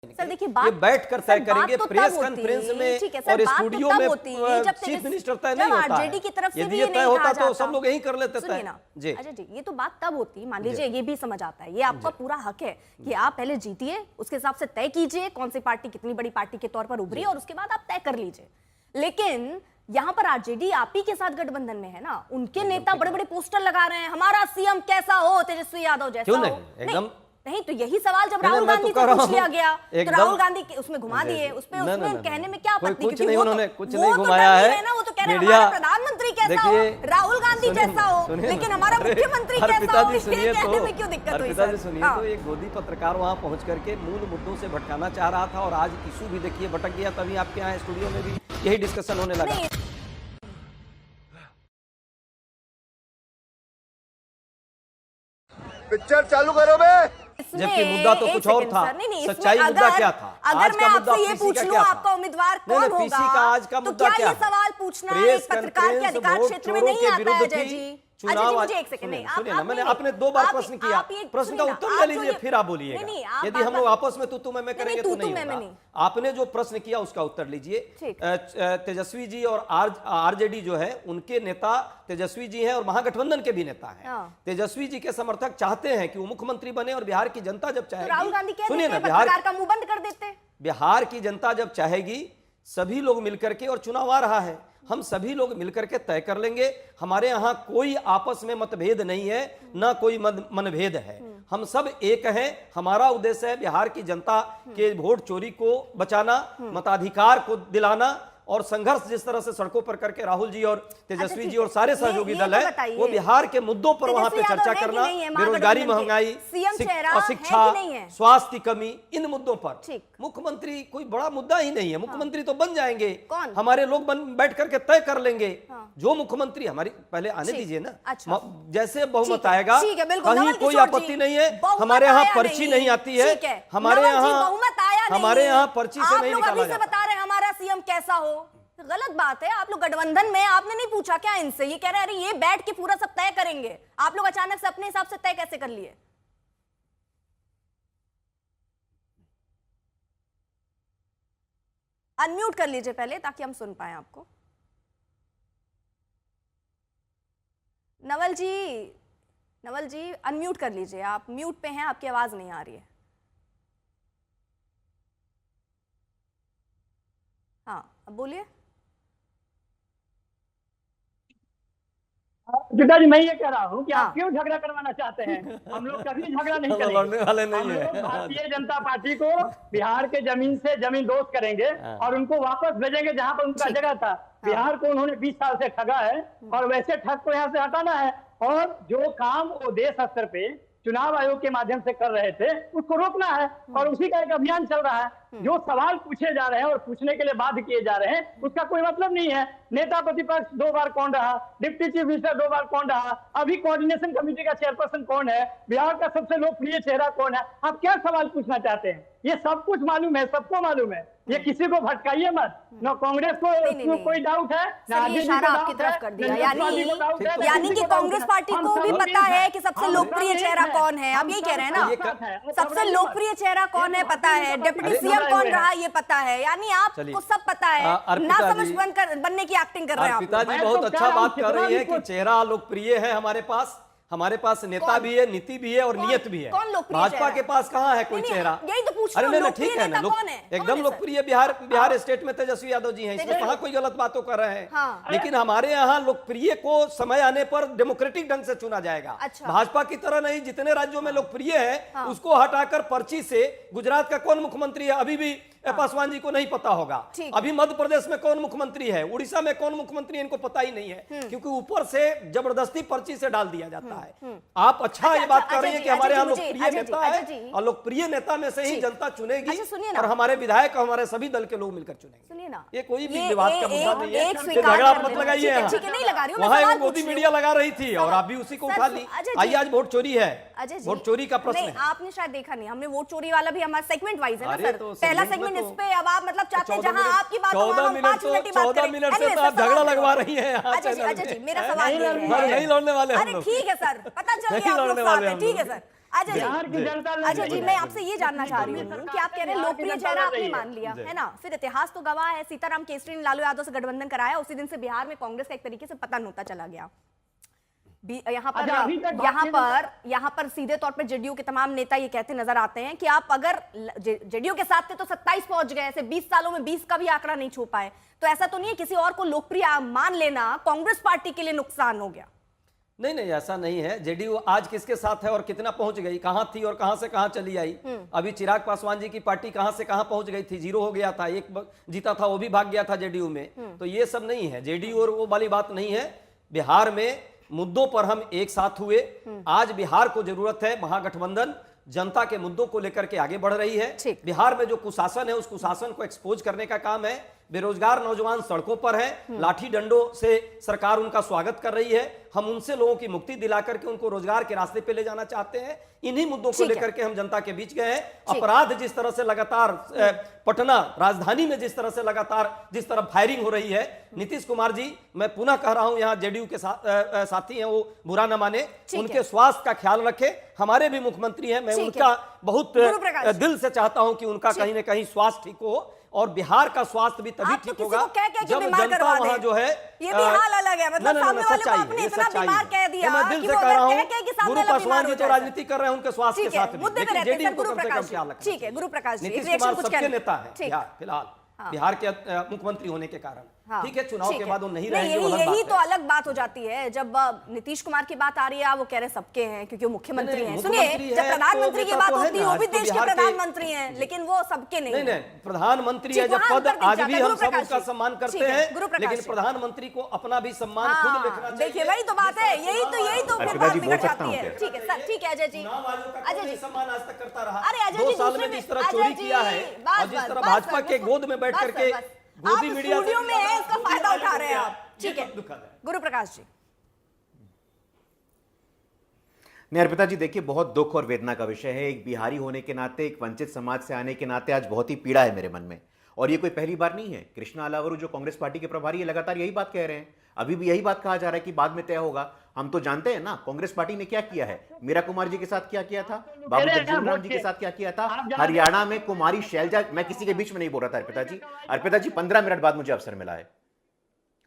Sir देखिए ये बैठ कर तय करेंगे तो प्रेस कॉन्फ्रेंस में और स्टूडियो में चीफ मिनिस्टर तय नहीं होता है। की तरफ से यदि भी ये ये तय नहीं होता कहा तो सब लोग यही कर लेते थे जी। अच्छा जी, ये तो बात तब होती, मान लीजिए ये भी समझ आता है, ये आपका पूरा हक है कि आप पहले जीतिए, उसके हिसाब से तय कीजिए कौन सी पार्टी कितनी बड़ी पार्टी के तौर पर उभरी और उसके बाद आप तय कर लीजिए। लेकिन यहाँ पर आरजेडी आप ही के साथ गठबंधन में है ना, उनके नेता बड़े बड़े पोस्टर लगा रहे हैं, हमारा सीएम कैसा हो, तेजस्वी यादव जैसा हो। एकदम नहीं तो यही सवाल जब राहुल गांधी से पूछ लिया गया तो राहुल गांधी उसमें घुमा दिए, उसमें कहने में क्या आपत्ति, कुछ नहीं, उन्होंने कुछ नहीं घुमाया है ना, वो तो कह रहे हैं हमारा प्रधानमंत्री कैसा हो, राहुल गांधी जैसा हो, लेकिन हमारा मुख्यमंत्री कैसा हो, इसके कहने में क्यों दिक्कत हुई सर? सुनिए तो एक गोदी पत्रकार वहां पहुंच करके मूल मुद्दों से भटकाना चाह रहा था और आज इशू भी देखिए भटक गया, तभी आपके यहाँ स्टूडियो में भी यही डिस्कशन होने लगा। पिक्चर चालू करो बे। जबकि मुद्दा तो कुछ और था, सच्चाई मुद्दा क्या था? अगर मैं आपसे ये पूछ लूं आपका उम्मीदवार कौन होगा, पीसी का आज का मुद्दा क्या है? ये सवाल पूछना एक पत्रकार के अधिकार क्षेत्र में नहीं आता है अजय जी। चुनाव मुझे एक सेकंड नहीं, सुनिए ना, मैंने आपने 2 बार प्रश्न किया, प्रश्न का उत्तर ले लीजिए फिर आप बोलिएगा। यदि हम लोग आपस में तू मैं करेंगे तो नहीं होगा। आपने जो प्रश्न किया उसका उत्तर लीजिए। तेजस्वी जी और आरजेडी जो है उनके नेता तेजस्वी जी हैं और महागठबंधन के भी नेता हैं। तेजस्वी जी के समर्थक चाहते हैं कि वो मुख्यमंत्री बने और बिहार की जनता जब चाहेगी, राहुल गांधी सुनिए ना, बिहार का मुंह बंद कर देते, बिहार की जनता जब चाहेगी सभी लोग मिलकर के, और चुनाव आ रहा है, हम सभी लोग मिलकर के तय कर लेंगे। हमारे यहाँ कोई आपस में मतभेद नहीं है, ना कोई मनभेद है, हम सब एक हैं। हमारा उद्देश्य है बिहार की जनता के वोट चोरी को बचाना, मताधिकार को दिलाना, और संघर्ष जिस तरह से सड़कों पर करके राहुल जी और तेजस्वी जी और सारे सहयोगी दल है वो बिहार के मुद्दों पर वहां पे चर्चा करना, बेरोजगारी, महंगाई, शिक्षा, स्वास्थ्य की कमी, इन मुद्दों पर मुख्यमंत्री कोई बड़ा मुद्दा ही नहीं है। मुख्यमंत्री तो बन जाएंगे, हमारे लोग बैठ करके तय कर लेंगे जो मुख्यमंत्री हमारी, पहले आने दीजिए ना, जैसे बहुमत आएगा कहीं कोई आपत्ति नहीं है। हमारे यहाँ पर्ची नहीं आती है, हमारे यहाँ पर्ची से नहीं निकाला जाता। हमारा सीएम कैसा हो, गलत बात है। आप लोग गठबंधन में, आपने नहीं पूछा क्या इनसे? ये कह रहे हैं अरे ये बैठ के पूरा सब तय करेंगे, आप लोग अचानक से अपने हिसाब से तय कैसे कर लिए? अनम्यूट कर लीजिए पहले ताकि हम सुन पाए आपको। नवल जी अनम्यूट कर लीजिए, आप म्यूट पे हैं, आपकी आवाज नहीं आ रही है। हाँ अब बोलिए। पिताजी मैं ये कह रहा हूँ कि आप क्यों झगड़ा करवाना चाहते हैं? हम लोग कभी झगड़ा नहीं करेंगे, लड़ने वाले नहीं है। भारतीय जनता पार्टी को बिहार के जमीन से जमीन दोस्त करेंगे और उनको वापस भेजेंगे जहाँ पर उनका जगह था। बिहार को उन्होंने 20 साल से ठगा है और वैसे ठग को यहाँ से हटाना है, और जो काम वो देश स्तर पे चुनाव आयोग के माध्यम से कर रहे थे उसको रोकना है, और उसी का एक अभियान चल रहा है। जो सवाल पूछे जा रहे हैं और पूछने के लिए बाध्य किए जा रहे हैं उसका कोई मतलब नहीं है। नेता प्रतिपक्ष 2 बार कौन रहा, डिप्टी चीफ मिनिस्टर 2 बार कौन रहा, अभी कोऑर्डिनेशन कमेटी का चेयरपर्सन कौन है, बिहार का सबसे लोकप्रिय चेहरा कौन है, आप क्या सवाल पूछना चाहते हैं? ये सब कुछ मालूम है, सबको मालूम है, ये किसी को भटकाइए मत। न कांग्रेस को कोई डाउट है, आपकी तरफ कर दिया, यानी कि कांग्रेस पार्टी को भी पता है कि सबसे लोकप्रिय चेहरा कौन है। आप यही कह रहे हैं ना, सबसे लोकप्रिय चेहरा कौन है पता है, डिप्टी सीएम कौन रहा ये पता है, यानी आपको सब पता है, ना समझ बनने की एक्टिंग कर रहे हैं आप। पिताजी बहुत अच्छा बात कर रही है कि चेहरा लोकप्रिय है हमारे पास नेता भी है, नीति भी है और नियत भी है। भाजपा के पास कहाँ है कोई चेहरा? यही तो पूछ रहा हूं। अरे ठीक है ना, एकदम लोकप्रिय बिहार स्टेट में तेजस्वी यादव जी हैं, इसमें कहाँ कोई गलत बातों कर रहे हैं। लेकिन हमारे यहाँ लोकप्रिय को समय आने पर डेमोक्रेटिक ढंग से चुना जाएगा। भाजपा की तरह नहीं, जितने राज्यों में लोकप्रिय है उसको हटाकर पर्ची से गुजरात का कौन मुख्यमंत्री है अभी भी पासवान जी को नहीं पता होगा। अभी मध्य प्रदेश में कौन मुख्यमंत्री है, उड़ीसा में कौन मुख्यमंत्री है, इनको पता ही नहीं है, क्योंकि ऊपर से जबरदस्ती पर्ची से डाल दिया जाता है। आप अच्छा ये बात कर रही है कि हमारे यहाँ लोकप्रिय नेता है और लोकप्रिय नेता में से ही जनता चुनेगी और हमारे विधायक हमारे सभी दल के लोग मिलकर चुनेंगे। सुनिए ना, ये कोई भी विवाद का मुद्दा नहीं है, झगड़ा मत लगाइए। वहाँ मोदी मीडिया लगा रही थी और आप भी उसी को उठा ली। आइए, आज वोट चोरी है, वोट चोरी का प्रश्न है। आपने शायद देखा नहीं, हमने वोट चोरी वाला भी हमारा सेगमेंट वाइज है ना सर, पहला सेगमेंट इस पे। अब आप मतलब चाहते हैं जहां आपकी बात 14 मिनट से तो आप झगड़ा लगवा रही हैं। अच्छा जी, मेरा सवाल नहीं लड़ने वाले, अरे ठीक है सर, पता चल गया आप लोग साथ हैं, ठीक है सर। अजय बिहार की जी, जनता अजय जी, मैं आपसे ये जानना चाह रही हूँ कि आप कह रहे हैं लोकप्रिय चेहरा आपने मान लिया है ना, फिर इतिहास तो गवाह है, सीताराम केसरी ने लालू यादव से गठबंधन कराया, उसी दिन से बिहार में कांग्रेस का एक तरीके से पतन होता चला गया। अच्छा, अभी तक यहाँ पर सीधे तौर पर जेडीयू के तमाम नेता ये कहते नजर आते हैं कि आप अगर जेडीयू के साथ थे तो 27 पहुंच गए, ऐसे 20 सालों में 20 का भी आंकड़ा नहीं छू पाए, तो ऐसा तो नहीं है किसी और को लोकप्रिय मान लेना कांग्रेस पार्टी के लिए नुकसान हो गया? नहीं नहीं, ऐसा नहीं है। जेडीयू आज किसके साथ है और कितना पहुंच गई, कहां थी और कहां से कहां चली आई। अभी चिराग पासवान जी की पार्टी कहां से कहां पहुंच गई थी, 0 हो गया था, एक जीता था वो भी भाग गया था जेडीयू में। तो ये सब नहीं है, जेडीयू और वो वाली बात नहीं है। बिहार में मुद्दों पर हम एक साथ हुए। आज बिहार को जरूरत है, महागठबंधन जनता के मुद्दों को लेकर के आगे बढ़ रही है। बिहार में जो कुशासन है उस कुशासन को एक्सपोज करने का काम है। बेरोजगार नौजवान सड़कों पर हैं, लाठी डंडों से सरकार उनका स्वागत कर रही है। हम उनसे लोगों की मुक्ति दिलाकर के उनको रोजगार के रास्ते पे ले जाना चाहते हैं। इन्हीं मुद्दों को लेकर के हम जनता के बीच गए हैं। अपराध जिस तरह से लगातार पटना राजधानी में जिस तरह फायरिंग हो रही है, नीतीश कुमार जी, मैं पुनः कह रहा हूं, यहाँ जेडीयू के साथी हैं, वो बुरा न माने, उनके स्वास्थ्य का ख्याल रखें। हमारे भी मुख्यमंत्री हैं, मैं उनका बहुत दिल से चाहता हूं कि उनका कहीं ना कहीं स्वास्थ्य ठीक हो, और बिहार का स्वास्थ्य भी तभी ठीक होगा जब जनता वहां जो है। ये भी हाल अलग है, मतलब सामने वाले को आपने इतना बीमार कह दिया, मैं दिल से कह रहा हूं, गुरु पासवान जी तो राजनीति कर रहे हैं उनके स्वास्थ्य के साथ, लेकिन जेडीयू को कम से कम ख्याल रखना। ठीक है गुरु प्रकाश जी, नीतीश कुमार सबके नेता है फिलहाल बिहार के मुख्यमंत्री होने के कारण। ठीक है, चुनाव के बाद वो नहीं रहेंगे, यही तो अलग बात हो जाती है। जब नीतीश कुमार की बात आ रही है वो कह रहे सबके हैं क्योंकि वो मुख्यमंत्री हैं। सुनिए, जब प्रधानमंत्री की बात होती है वो भी देश के प्रधानमंत्री हैं, लेकिन वो सबके नहीं। नहीं, प्रधानमंत्री है जब पद, आज भी हम सब उसका सम्मान करते हैं, लेकिन प्रधानमंत्री को अपना भी सम्मान खुद लिखना चाहिए। देखिए वही तो बात है, यही तो फिर बात बिगड़ जाती है। ठीक है सर, ठीक है अजय जी, अजय जी सम्मान आज तक करता रहा। अरे अजय जी, 2 साल में जिस तरह चोरी किया है और जिस तरह भाजपा के गोद में बैठ करके आप स्टूडियो में है, इसका फायदा उठा रहे हैं आप। ठीक है गुरु प्रकाश जी। नहीं अर्पिता जी, देखिए बहुत दुख और वेदना का विषय है। एक बिहारी होने के नाते, एक वंचित समाज से आने के नाते आज बहुत ही पीड़ा है मेरे मन में। और ये कोई पहली बार नहीं है। कृष्णा अलावरू जो कांग्रेस पार्टी के प्रभारी है, लगातार यही बात कह रहे हैं। अभी भी यही बात कहा जा रहा है कि बाद में तय होगा। हम तो जानते हैं ना कांग्रेस पार्टी ने क्या किया है। मीरा कुमार जी के साथ क्या किया था, बाबू जगजीवन राम जी के साथ क्या किया था, हरियाणा में कुमारी शैलजा। मैं किसी के बीच में नहीं बोल रहा था अर्पिता जी। अर्पिता जी 15 मिनट बाद मुझे अवसर मिला है।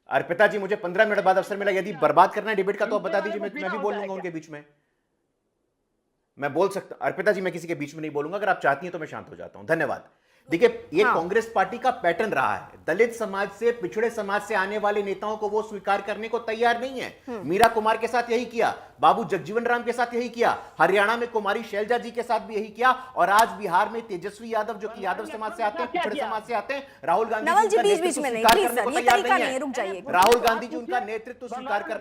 अर्पिता जी मुझे 15 मिनट बाद अवसर मिला। यदि बर्बाद करना है डिबेट का तो आप बता दीजिए, मैं भी बोल लूंगा उनके बीच में। मैं बोल सकता अर्पिता जी, मैं किसी के बीच में नहीं बोलूंगा। अगर आप चाहती हैं तो मैं शांत हो जाता हूं। धन्यवाद। देखिए ये कांग्रेस पार्टी का पैटर्न रहा है। दलित समाज से, पिछड़े समाज से आने वाले नेताओं को वो स्वीकार करने को तैयार नहीं है। मीरा कुमार के साथ यही किया, बाबू जगजीवन राम के साथ यही किया, हरियाणा में कुमारी शैलजा जी के साथ भी यही किया, और आज बिहार में तेजस्वी यादव जो कि यादव समाज से आते हैं, पिछड़े समाज से आते हैं, राहुल गांधी जी उनका नेतृत्व स्वीकार करने को तैयार नहीं है। राहुल गांधी जी उनका नेतृत्व स्वीकार कर।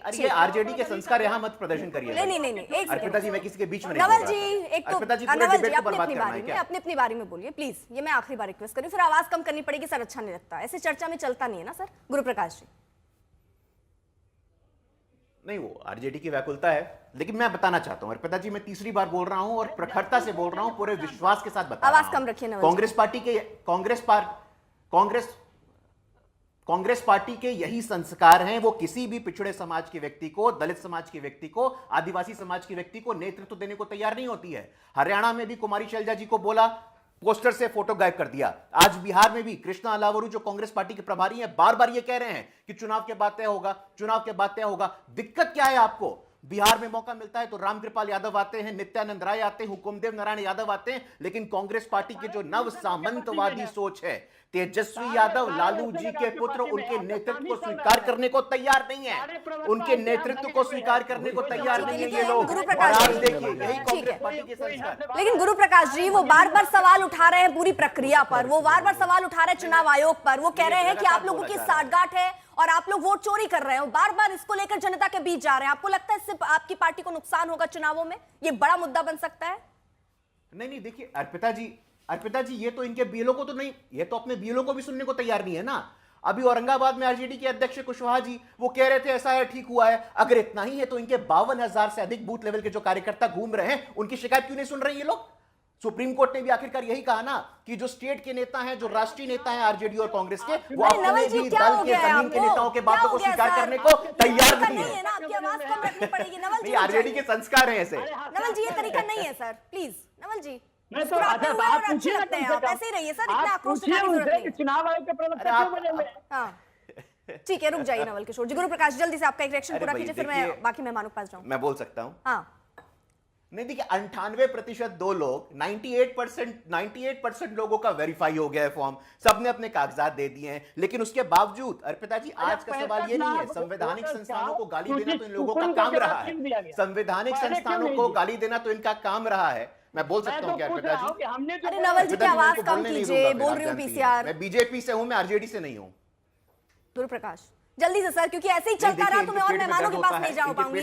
अरे आरजेडी के संस्कार यहाँ मत प्रदर्शन करिए। अर्पिता जी मैं किसी के बीच में नहीं। नवल जी, एक तो अपनी अपनी बारी में बोलिए प्लीज। ये मैं आखिरी बार रिक्वेस्ट करूं, फिर आवाज कम करनी पड़ेगी सर, अच्छा नहीं लगता ऐसे, चर्चा में चलता नहीं है ना सर। गुरु प्रकाश जी। नहीं, वो आरजेडी की व्याकुलता है, लेकिन मैं बताना चाहता हूं अर्पिता जी, मैं तीसरी बार बोल रहा हूं और प्रखरता से बोल रहा हूं, पूरे विश्वास के साथ बता रहा हूं। आवाज कम रखिए नवल। कांग्रेस पार्टी के यही संस्कार हैं। वो किसी भी पिछड़े समाज के व्यक्ति को, दलित समाज के व्यक्ति को, आदिवासी समाज के व्यक्ति को नेतृत्व देने को तैयार नहीं होती है। हरियाणा में भी कुमारी शैलजा जी को बोला, पोस्टर से फोटो गायब कर दिया। आज बिहार में भी कृष्णा अलावरू जो कांग्रेस पार्टी के प्रभारी हैं, बार बार ये कह रहे हैं कि चुनाव के बाद तय होगा, चुनाव के बाद तय होगा। दिक्कत क्या है आपको? बिहार में मौका मिलता है तो रामकृपाल यादव आते हैं, नित्यानंद राय आते हैं, हुकुमदेव नारायण यादव आते हैं, लेकिन कांग्रेस पार्टी की जो नव सामंतवादी सोच है, तेजस्वी यादव लालू जी के पुत्र, उनके नेतृत्व को स्वीकार करने को तैयार नहीं है। उनके नेतृत्व को स्वीकार करने को तैयार नहीं है ये लोग। और आज देखिए यही कांग्रेस पार्टी के संस्कार। लेकिन गुरु प्रकाश जी वो बार बार सवाल उठा रहे हैं पूरी प्रक्रिया पर, वो बार बार सवाल उठा रहे हैं चुनाव आयोग पर। वो कह रहे हैं कि आप लोगों की साठगांठ है और आप लोग वोट चोरी कर रहे हो। बार बार इसको लेकर जनता के बीच जा रहे हैं। आपको लगता है इससे आपकी पार्टी को नुकसान होगा चुनावों में? ये बड़ा मुद्दा बन सकता है? नहीं, देखिए अर्पिता जी ये तो इनके बीएलओ को तो नहीं, ये तो अपने बीएलओ को भी सुनने को तैयार नहीं है ना। अभी औरंगाबाद में आरजेडी के अध्यक्ष कुशवाहा जी वो कह रहे थे ऐसा है, ठीक हुआ है। अगर इतना ही है तो इनके 52,000 से अधिक बूथ लेवल के जो कार्यकर्ता घूम रहे हैं, उनकी शिकायत क्यों नहीं सुन रहे ये लोग? सुप्रीम कोर्ट ने भी आखिरकार यही कहा ना कि जो स्टेट के नेता हैं, जो राष्ट्रीय नेता हैं आरजेडी और कांग्रेस के, वो अरे अपने नवल जी, भी क्या दल हो के गया है जमीन के आपको? नेताओं के क्या बातों हो को गया स्वीकार सर? करने को तैयार तरीका नहीं नहीं है है। ना, आपकी आवाज कम रखनी पड़ेगी। नवल जी, आरजेडी के संस्कार हैं ऐसे। नवल जी, ये तरीका नहीं है सर, प्लीज नवल जी। मैं तो मुस्कुराते अच्छा हुए आप और अच्छे पूछिए ना, लगते हैं कम आप, से कम। ऐसे ही रहिए सर, इतना आप आक्रोश पूछिए दिखाने की जरूरत उनसे कि नहीं। चुनाव आयोग के प्रवक्ता अरे क्यों बने हुए हैं? हाँ ठीक है, रुक जाइए नवल किशोर जी। गुरु प्रकाश, जल्दी से आपका एक रिएक्शन अरे पूरा भाई, कीजिए, फिर देखिए, मैं बाकी मेहमानों के पास जाऊँ। मैं बोल सकता हूं? हाँ नहीं, देखिए 98% दो लोग, 98% लोगों का वेरीफाई हो गया है फॉर्म, सबने अपने कागजात दे दिए हैं, लेकिन उसके बावजूद अर्पिता जी, आज का सवाल ये नहीं है संवैधानिक संस्थानों को गाली देना तो इन लोगों का काम रहा है। संवैधानिक संस्थानों को गाली देना तो इनका काम रहा है। मैं बोल सकता हूं क्या अर्पिता जी? अरे नवल जी की आवाज कम कीजिए, बोल रही हूँ पीसीआर। मैं बीजेपी से हूं, मैं आरजेडी से नहीं हूं। गुरु प्रकाश, जल्दी से सर, क्योंकि ऐसे ही चलता रहा तो मैं और मेहमानों के पास नहीं जा पाऊंगी।